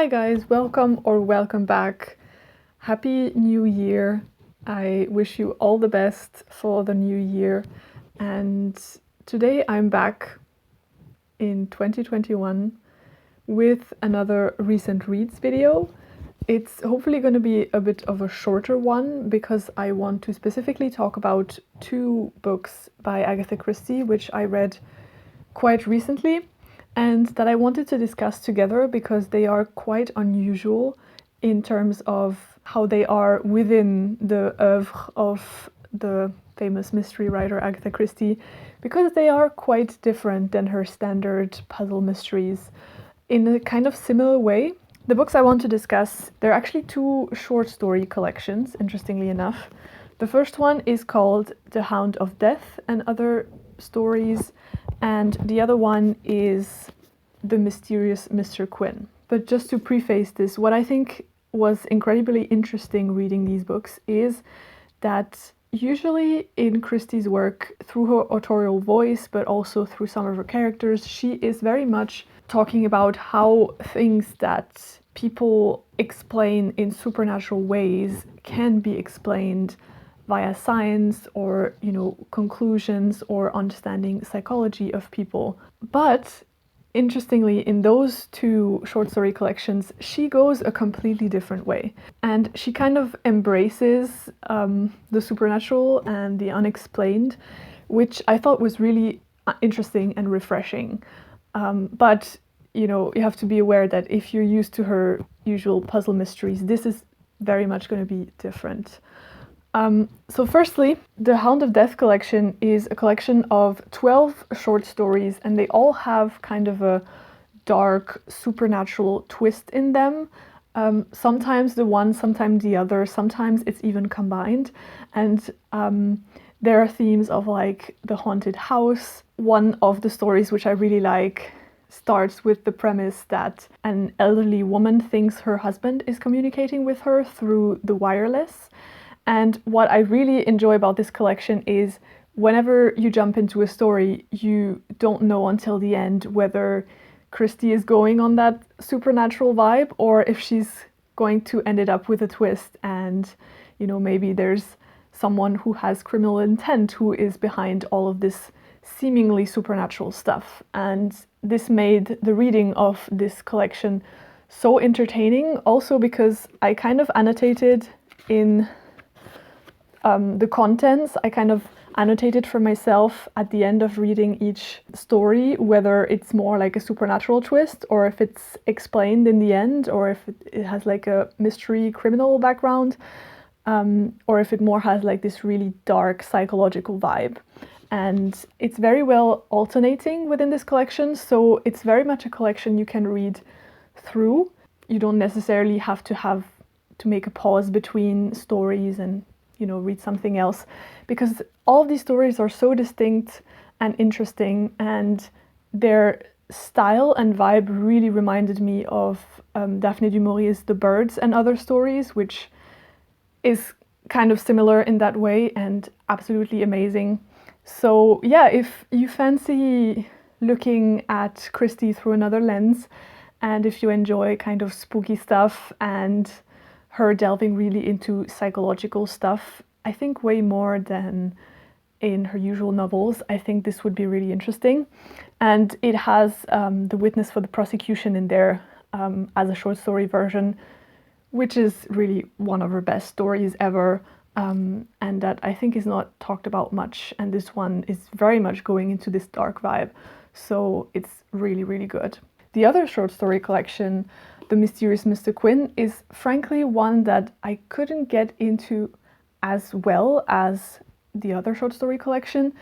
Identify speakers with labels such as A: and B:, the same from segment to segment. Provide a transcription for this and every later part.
A: Hi guys, welcome back. Happy New Year. I wish you all the best for the new year. And today I'm back in 2021 with another recent reads video. It's hopefully going to be a bit of a shorter one because I want to specifically talk about two books by Agatha Christie, which I read quite recently and that I wanted to discuss together because they are quite unusual in terms of how they are within the oeuvre of the famous mystery writer Agatha Christie, because they are quite different than her standard puzzle mysteries in a kind of similar way. The books I want to discuss, they're actually two short story collections, interestingly enough. The first one is called The Hound of Death and Other Stories, and the other one is The Mysterious Mr. Quin. But just to preface this, what I think was incredibly interesting reading these books is that usually in Christie's work, through her authorial voice, but also through some of her characters, she is very much talking about how things that people explain in supernatural ways can be explained via science or, conclusions or understanding psychology of people. But interestingly, in those two short story collections, she goes a completely different way. And she kind of embraces the supernatural and the unexplained, which I thought was really interesting and refreshing. But you have to be aware that if you're used to her usual puzzle mysteries, this is very much going to be different. So firstly, the Hound of Death collection is a collection of 12 short stories, and they all have kind of a dark supernatural twist in them. Sometimes the one, sometimes the other, sometimes it's even combined. And there are themes of like the haunted house. One of the stories which I really like starts with the premise that an elderly woman thinks her husband is communicating with her through the wireless. And what I really enjoy about this collection is whenever you jump into a story, you don't know until the end whether Christie is going on that supernatural vibe or if she's going to end it up with a twist and, maybe there's someone who has criminal intent who is behind all of this seemingly supernatural stuff. And this made the reading of this collection so entertaining, also because I kind of annotated in the contents. I kind of annotated for myself at the end of reading each story whether it's more like a supernatural twist or if it's explained in the end or if it has like a mystery criminal background, or if it more has like this really dark psychological vibe. And it's very well alternating within this collection, so it's very much a collection you can read through. You don't necessarily have to make a pause between stories and read something else, because all of these stories are so distinct and interesting, and their style and vibe really reminded me of Daphne du Maurier's The Birds and Other Stories, which is kind of similar in that way and absolutely amazing. So yeah, if you fancy looking at Christie through another lens, and if you enjoy kind of spooky stuff and her delving really into psychological stuff, I think way more than in her usual novels, I think this would be really interesting. And it has The Witness for the Prosecution in there as a short story version, which is really one of her best stories ever, and that I think is not talked about much. And this one is very much going into this dark vibe, so it's really, really good. The other short story collection, The Mysterious Mr. Quin, is frankly one that I couldn't get into as well as the other short story collection.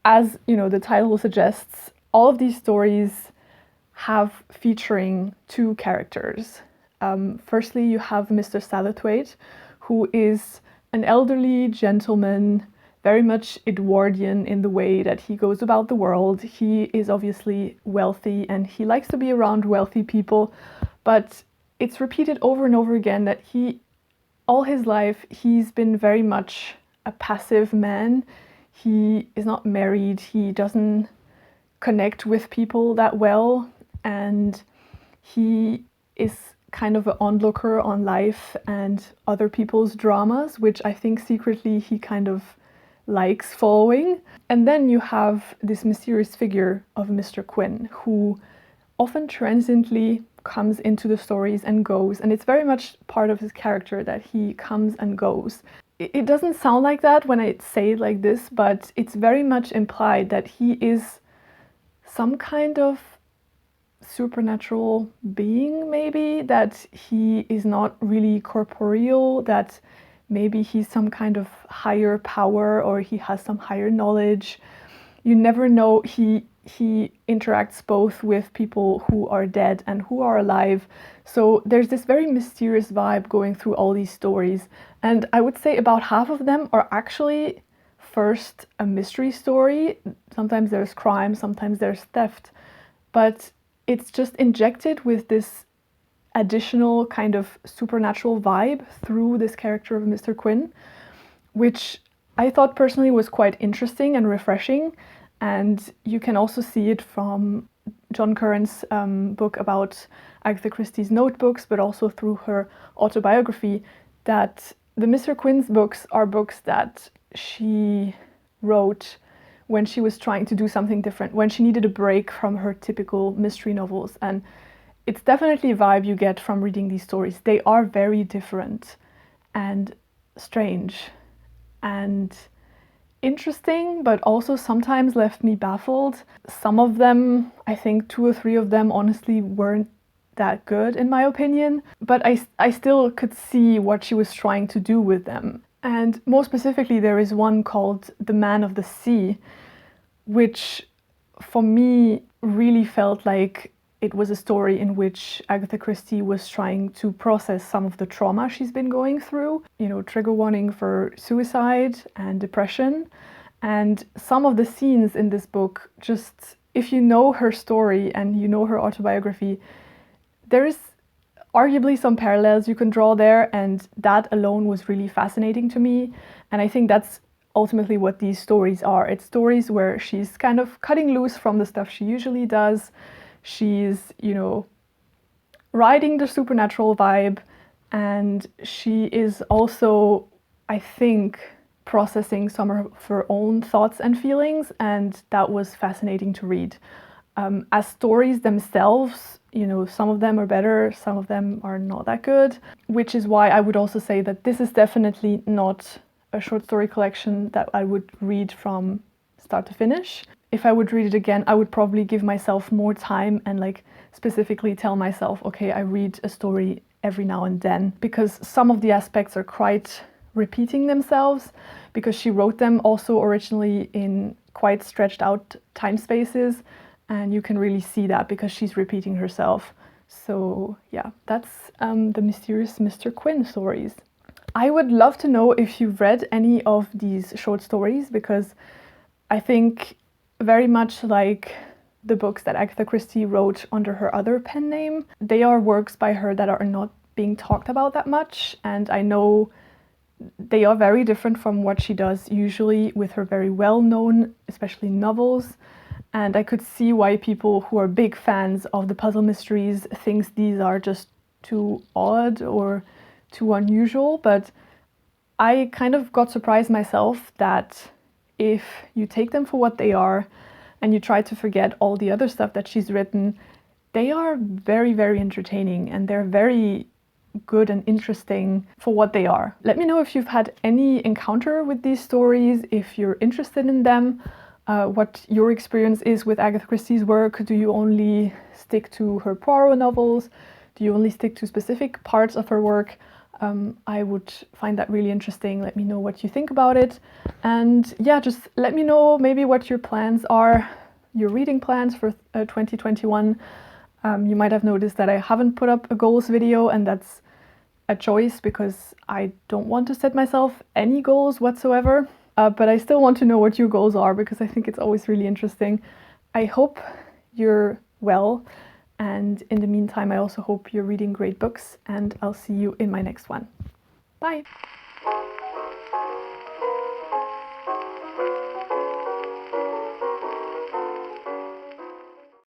A: As the title suggests, all of these stories have featuring two characters. Firstly, you have Mr. Satterthwaite, who is an elderly gentleman, very much Edwardian in the way that he goes about the world. He is obviously wealthy and he likes to be around wealthy people, but it's repeated over and over again that all his life, he's been very much a passive man. He is not married, he doesn't connect with people that well, and he is kind of an onlooker on life and other people's dramas, which I think secretly he kind of likes following. And then you have this mysterious figure of Mr. Quin, who often transiently comes into the stories and goes, and it's very much part of his character that he comes and goes. It doesn't sound like that when I say it like this, but it's very much implied that he is some kind of supernatural being, maybe, that he is not really corporeal, that maybe he's some kind of higher power or he has some higher knowledge. You never know. He interacts both with people who are dead and who are alive. So there's this very mysterious vibe going through all these stories. And I would say about half of them are actually first a mystery story. Sometimes there's crime, sometimes there's theft. But it's just injected with this additional kind of supernatural vibe through this character of Mr. Quin, which I thought personally was quite interesting and refreshing. And you can also see it from John Curran's book about Agatha Christie's notebooks, but also through her autobiography, that the Mr. Quin's books are books that she wrote when she was trying to do something different, when she needed a break from her typical mystery novels. And it's definitely a vibe you get from reading these stories. They are very different and strange and interesting, but also sometimes left me baffled. Some of them, I think 2 or 3 of them honestly weren't that good in my opinion, but I still could see what she was trying to do with them. And more specifically, there is one called The Man of the Sea, which for me really felt like it was a story in which Agatha Christie was trying to process some of the trauma she's been going through. You know, trigger warning for suicide and depression. And some of the scenes in this book, just if you know her story and you know her autobiography, there is arguably some parallels you can draw there, and that alone was really fascinating to me. And I think that's ultimately what these stories are. It's stories where she's kind of cutting loose from the stuff she usually does. She's, you know, riding the supernatural vibe, and she is also, I think, processing some of her own thoughts and feelings, and that was fascinating to read. As stories themselves, you know, some of them are better, some of them are not that good, which is why I would also say that this is definitely not a short story collection that I would read from start to finish. If I would read it again, I would probably give myself more time and like specifically tell myself, okay, I read a story every now and then, because some of the aspects are quite repeating themselves, because she wrote them also originally in quite stretched out time spaces, and you can really see that because she's repeating herself. So yeah, that's the mysterious Mr. Quin stories. I would love to know if you've read any of these short stories, because I think very much like the books that Agatha Christie wrote under her other pen name, they are works by her that are not being talked about that much, and I know they are very different from what she does usually with her very well-known, especially novels. And I could see why people who are big fans of the puzzle mysteries thinks these are just too odd or too unusual, but I kind of got surprised myself that if you take them for what they are and you try to forget all the other stuff that she's written, they are very, very entertaining, and they're very good and interesting for what they are. Let me know if you've had any encounter with these stories, if you're interested in them, what your experience is with Agatha Christie's work. Do you only stick to her Poirot novels? Do you only stick to specific parts of her work? I would find that really interesting. Let me know what you think about it. And yeah, just let me know maybe what your plans are, your reading plans for 2021. You might have noticed that I haven't put up a goals video, and that's a choice because I don't want to set myself any goals whatsoever. But I still want to know what your goals are, because I think it's always really interesting. I hope you're well, and in the meantime, I also hope you're reading great books, and I'll see you in my next one. Bye!